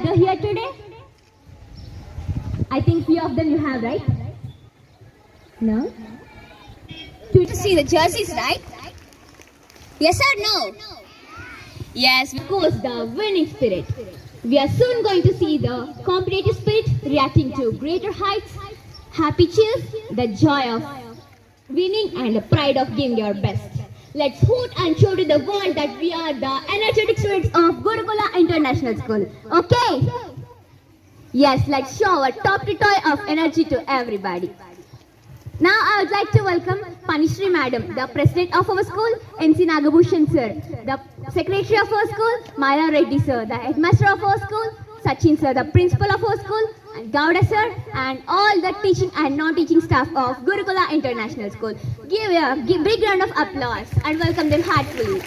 gather here today? I think few of them you have, right? No? To see the jerseys, right? Yes or no? Yes, of course, the winning spirit. We are soon going to see the competitive spirit reacting to greater heights, happy cheers, the joy of winning and the pride of giving your best. Let's hoot and show to the world that we are the energetic students of Gurukula International School. Okay? Yes, let's show our top to toe of energy to everybody. Now I would like to welcome Sree Madam, the President of our school, MC Nagabhushan Sir, the Secretary of our school, Mala Reddy Sir, the Headmaster of our school, Sachin Sir, the Principal of our school, and Gowda Sir, and all the teaching and non-teaching staff of Gurukula International School. Give a big round of applause and welcome them heartfully.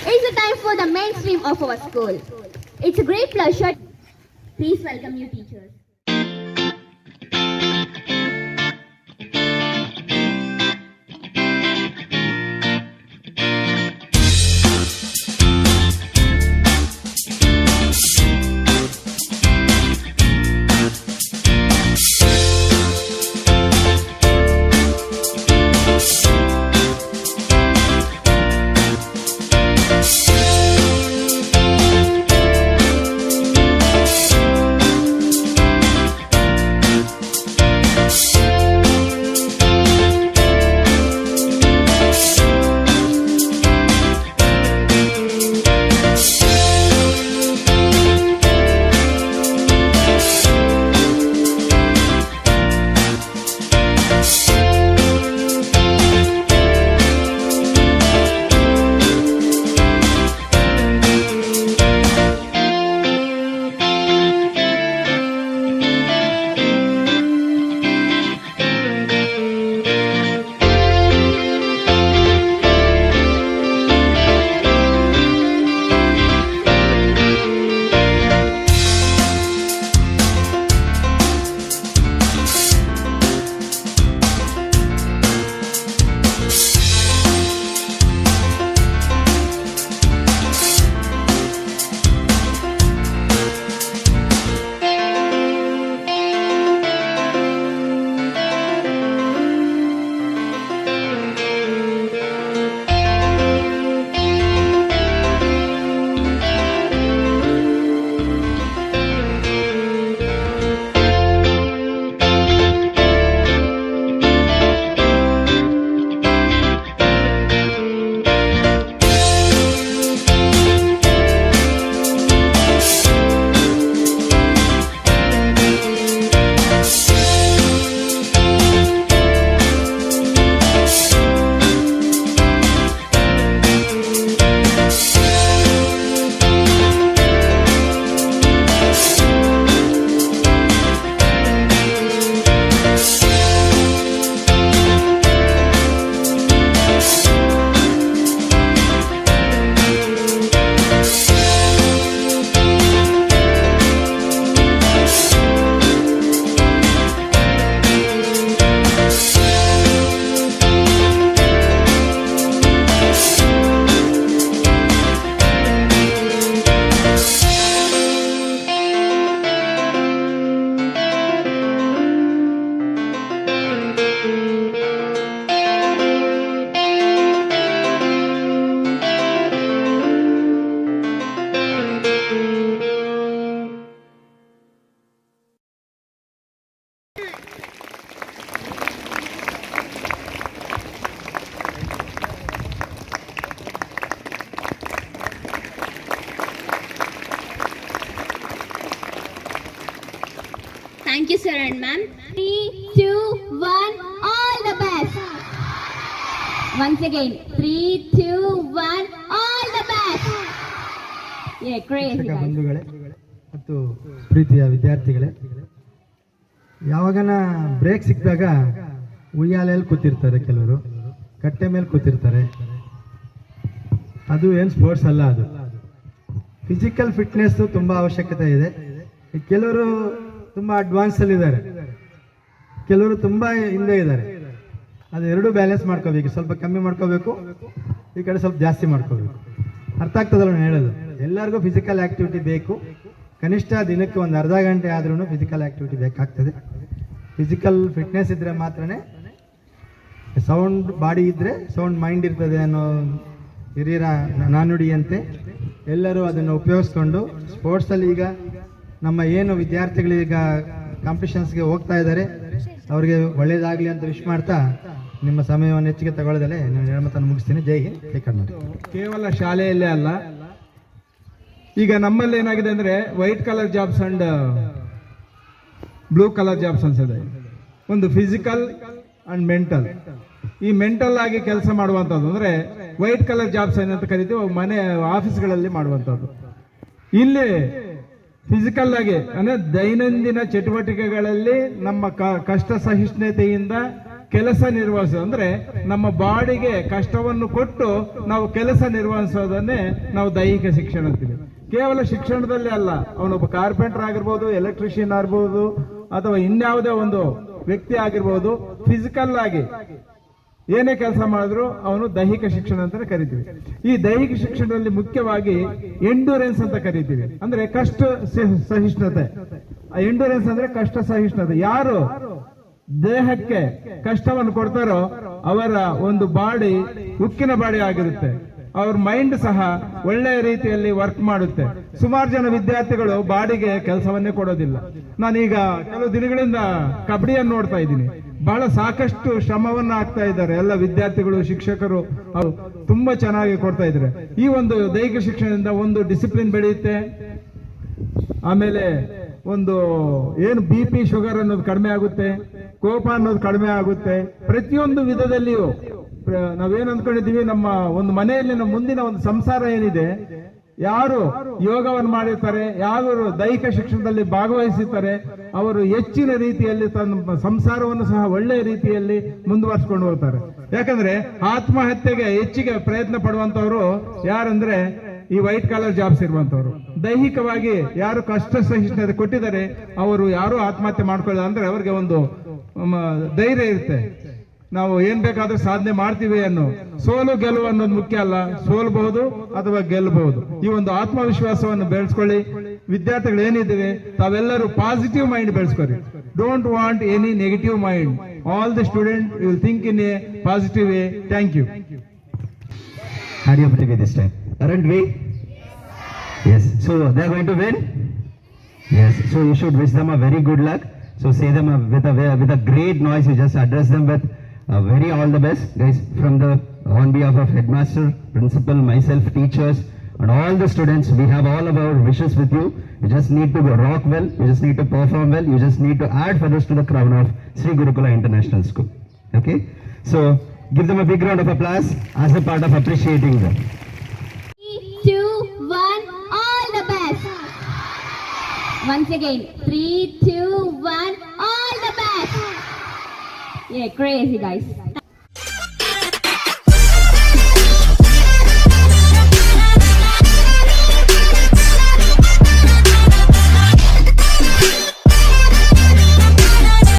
It's the time for the mainstream of our school. It's a great pleasure. Please welcome you teachers. Thank you, sir and ma'am. 3, 2, 1, all the best. Once again, 3, 2, 1, all the best. Yeah, crazy guys. ಬಂಧುಗಳೇ ಮತ್ತು ಪ್ರೀತಿಯ ವಿದ್ಯಾರ್ಥಿಗಳೇ, ಯಾವಾಗನ break ಸಿಕ್ಕಿದಾಗ ಉಯ್ಯಾಲೆಯಲ್ಲಿ ಕೂತಿರ್ತಾರೆ, ಕೆಲವರು ಕಟ್ಟೆ ಮೇಲೆ ಕೂತಿರ್ತಾರೆ. ಅದು ಏನು ಸ್ಪೋರ್ಟ್ಸ್ ಅಲ್ಲ, ಅದು ಫಿಸಿಕಲ್ ಫಿಟ್ನೆಸ್ ತುಂಬಾ ಅವಶ್ಯಕತೆ ಇದೆ. ಕೆಲವರು ತುಂಬಾ ಅಡ್ವಾನ್ಸ್ ಅಲ್ಲಿ ಇದ್ದಾರೆ, ಕೆಲವರು ತುಂಬಾ ಹಿಂದೆ ಇದ್ದಾರೆ. ಅದು ಎರಡು ಬ್ಯಾಲೆನ್ಸ್ ಮಾಡ್ಕೋಬೇಕು. ಸ್ವಲ್ಪ ಕಮ್ಮಿ ಮಾಡ್ಕೋಬೇಕು, ಈ ಕಡೆ ಸ್ವಲ್ಪ ಜಾಸ್ತಿ ಮಾಡ್ಕೋಬೇಕು. ಅರ್ಥ ಆಗ್ತದಲ್ಲ ನಾನು ಹೇಳೋದು? ಎಲ್ಲರಿಗೂ ಫಿಸಿಕಲ್ ಆಕ್ಟಿವಿಟಿ ಬೇಕು. ಕನಿಷ್ಠ ದಿನಕ್ಕೆ ಒಂದು ಅರ್ಧ ಗಂಟೆ ಆದ್ರೂ ಫಿಸಿಕಲ್ ಆಕ್ಟಿವಿಟಿ ಬೇಕಾಗ್ತದೆ. ಫಿಸಿಕಲ್ ಫಿಟ್ನೆಸ್ ಇದ್ರೆ ಮಾತ್ರನೇ ಸೌಂಡ್ ಬಾಡಿ ಇದ್ರೆ ಸೌಂಡ್ ಮೈಂಡ್ ಇರ್ತದೆ ಅನ್ನೋ ಹಿರಿಯರ ನಾನುಡಿಯಂತೆ ಎಲ್ಲರೂ ಅದನ್ನು ಉಪಯೋಗಿಸ್ಕೊಂಡು ಸ್ಪೋರ್ಟ್ಸಲ್ಲಿ ಈಗ ನಮ್ಮ ಏನು ವಿದ್ಯಾರ್ಥಿಗಳೀಗ ಕಾಂಪಿಟಿಷನ್ಸ್ಗೆ ಹೋಗ್ತಾ ಇದ್ದಾರೆ ಅವ್ರಿಗೆ ಒಳ್ಳೇದಾಗಲಿ ಅಂತ ವಿಶ್ ಮಾಡ್ತಾ ನಿಮ್ಮ ಸಮಯವನ್ನು ಹೆಚ್ಚಿಗೆ ತಗೊಳ್ಳದಲ್ಲೇ ನಾನು ಹೇಳ್ಮತನ್ನು ಮುಗಿಸ್ತೀನಿ. ಜೈ ಹಿಂದ್, ಜೈ ಕರ್ನಾಟಕ. ಕೇವಲ ಶಾಲೆಯಲ್ಲೇ ಅಲ್ಲ, ಈಗ ನಮ್ಮಲ್ಲಿ ಏನಾಗಿದೆ ಅಂದ್ರೆ white collar jobs and blue collar jobs ಅನ್ಸದೆ. ಒಂದು ಫಿಸಿಕಲ್ ಅಂಡ್ ಮೆಂಟಲ್. ಈ ಮೆಂಟಲ್ ಆಗಿ ಕೆಲಸ ಮಾಡುವಂಥದ್ದು ಅಂದ್ರೆ ವೈಟ್ ಕಲರ್ ಜಾಬ್ಸ್ ಏನಂತ ಕರಿತೀವಿ, ಮನೆ ಆಫೀಸ್ಗಳಲ್ಲಿ ಮಾಡುವಂಥದ್ದು. ಇಲ್ಲಿ ಫಿಸಿಕಲ್ ಆಗಿ ಅಂದ್ರೆ ದೈನಂದಿನ ಚಟುವಟಿಕೆಗಳಲ್ಲಿ ನಮ್ಮ ಕಷ್ಟ ಸಹಿಷ್ಣುತೆಯಿಂದ ಕೆಲಸ ನಿರ್ವಹಿಸೋದು, ಅಂದ್ರೆ ನಮ್ಮ ಬಾಡಿಗೆ ಕಷ್ಟವನ್ನು ಕೊಟ್ಟು ನಾವು ಕೆಲಸ ನಿರ್ವಹಿಸೋದನ್ನೇ ನಾವು ದೈಹಿಕ ಶಿಕ್ಷಣ ಅಂತೀವಿ. ಕೇವಲ ಶಿಕ್ಷಣದಲ್ಲಿ ಅಲ್ಲ, ಅವನೊಬ್ಬ ಕಾರ್ಪೆಂಟರ್ ಆಗಿರ್ಬೋದು, ಎಲೆಕ್ಟ್ರಿಷಿಯನ್ ಆಗಿರ್ಬೋದು, ಅಥವಾ ಇನ್ಯಾವುದೇ ಒಂದು ವ್ಯಕ್ತಿ ಆಗಿರ್ಬೋದು, ಫಿಸಿಕಲ್ ಆಗಿ ಏನೇ ಕೆಲಸ ಮಾಡಿದ್ರು ಅವನು ದೈಹಿಕ ಶಿಕ್ಷಣ ಅಂತ ಕರಿತೀವಿ. ಈ ದೈಹಿಕ ಶಿಕ್ಷಣದಲ್ಲಿ ಮುಖ್ಯವಾಗಿ ಎಂಡ್ಯೂರೆನ್ಸ್ ಅಂತ ಕರಿತೀವಿ, ಅಂದ್ರೆ ಕಷ್ಟ ಸಹಿಷ್ಣುತೆ. ಎಂಡ್ಯೂರೆನ್ಸ್ ಅಂದ್ರೆ ಕಷ್ಟ ಸಹಿಷ್ಣುತೆ. ಯಾರು ದೇಹಕ್ಕೆ ಕಷ್ಟವನ್ನು ಕೊಡ್ತಾರೋ ಅವರ ಒಂದು ಬಾಡಿ ಉಕ್ಕಿನ ಬಾಡಿ ಆಗಿರುತ್ತೆ, ಅವ್ರ ಮೈಂಡ್ ಸಹ ಒಳ್ಳೆಯ ರೀತಿಯಲ್ಲಿ ವರ್ಕ್ ಮಾಡುತ್ತೆ. ಸುಮಾರು ಜನ ವಿದ್ಯಾರ್ಥಿಗಳು ಬಾಡಿಗೆ ಕೆಲಸವನ್ನೇ ಕೊಡೋದಿಲ್ಲ. ನಾನೀಗ ಕೆಲವು ದಿನಗಳಿಂದ ಕಬಡ್ಡಿಯನ್ನು ನೋಡ್ತಾ ಇದ್ದೀನಿ. ಬಹಳ ಸಾಕಷ್ಟು ಶ್ರಮವನ್ನ ಹಾಕ್ತಾ ಇದ್ದಾರೆ ಎಲ್ಲ ವಿದ್ಯಾರ್ಥಿಗಳು, ಶಿಕ್ಷಕರು, ಅವರು ತುಂಬಾ ಚೆನ್ನಾಗಿ ಕೊಡ್ತಾ ಇದ್ದಾರೆ. ಈ ಒಂದು ದೈಹಿಕ ಶಿಕ್ಷಣದಿಂದ ಒಂದು ಡಿಸಿಪ್ಲಿನ್ ಬೆಳೆಯುತ್ತೆ. ಆಮೇಲೆ ಒಂದು ಏನು BP ಶುಗರ್ ಅನ್ನೋದು ಕಡಿಮೆ ಆಗುತ್ತೆ, ಕೋಪ ಅನ್ನೋದು ಕಡಿಮೆ ಆಗುತ್ತೆ. ಪ್ರತಿಯೊಂದು ವಿಧದಲ್ಲಿಯೂ ನಾವೇನ್ ಅಂದ್ಕೊಂಡಿದ್ದೀವಿ, ನಮ್ಮ ಒಂದು ಮನೆಯಲ್ಲಿ ನಮ್ಮ ಮುಂದಿನ ಒಂದು ಸಂಸಾರ ಏನಿದೆ, ಯಾರು ಯೋಗವನ್ನು ಮಾಡಿರ್ತಾರೆ, ಯಾರು ದೈಹಿಕ ಶಿಕ್ಷಣದಲ್ಲಿ ಭಾಗವಹಿಸುತ್ತಾರೆ, ಅವರು ಹೆಚ್ಚಿನ ರೀತಿಯಲ್ಲಿ ತನ್ನ ಸಂಸಾರವನ್ನು ಸಹ ಒಳ್ಳೆಯ ರೀತಿಯಲ್ಲಿ ಮುಂದುವರಿಸಿಕೊಂಡು ಹೋಗ್ತಾರೆ. ಯಾಕಂದ್ರೆ ಆತ್ಮಹತ್ಯೆಗೆ ಹೆಚ್ಚಿಗೆ ಪ್ರಯತ್ನ ಪಡುವಂತವ್ರು ಯಾರಂದ್ರೆ ಈ ವೈಟ್ ಕಾಲರ್ ಜಾಬ್ಸ್ ಇರುವಂತವ್ರು. ದೈಹಿಕವಾಗಿ ಯಾರು ಕಷ್ಟ ಸಹಿಷ್ಣುತೆ ಕೊಟ್ಟಿದ್ದಾರೆ ಅವರು ಯಾರು ಆತ್ಮಹತ್ಯೆ ಮಾಡ್ಕೊಳ್ಳಲ್ಲ. ಅಂದ್ರೆ ಅವ್ರಿಗೆ ಒಂದು ಧೈರ್ಯ ಇರುತ್ತೆ, ನಾವು ಏನ್ ಬೇಕಾದ್ರೂ ಸಾಧನೆ ಮಾಡ್ತೀವಿ ಅನ್ನೋ. ಸೋಲು ಗೆಲುವು ಅನ್ನೋದು ಮುಖ್ಯ ಅಲ್ಲ, ಸೋಲ್ಬಹುದು ಅಥವಾ ಗೆಲ್ಲಬಹುದು. ಈ ಒಂದು ಆತ್ಮವಿಶ್ವಾಸವನ್ನು ಬೆಳೆಸ್ಕೊಳ್ಳಿ. ವಿದ್ಯಾರ್ಥಿಗಳು ಏನಿದ್ದೀವಿ ತಾವೆಲ್ಲರೂ ಪಾಸಿಟಿವ್ ಮೈಂಡ್ ಬೆಳೆಸ್ಕೊಳ್ಳಿ. Don't want any negative mind. All the student will think in a positive way. Thank you. How do you believe this time? Aren't we? Yes. So they are going to win? Yes. So you should wish them a very good luck. So say them with a great noise. You just address them with very all the best, guys. From the on behalf of headmaster, principal, myself, teachers, and all the students, we have all of our wishes with you. You just need to rock well. You just need to perform well. You just need to add feathers to the crown of Sree Gurukula International School. Okay. So give them a big round of applause as a part of appreciating them. 3, 2, 1, all the best. Once again, 3, 2, 1, all the best. Yeah, crazy guys.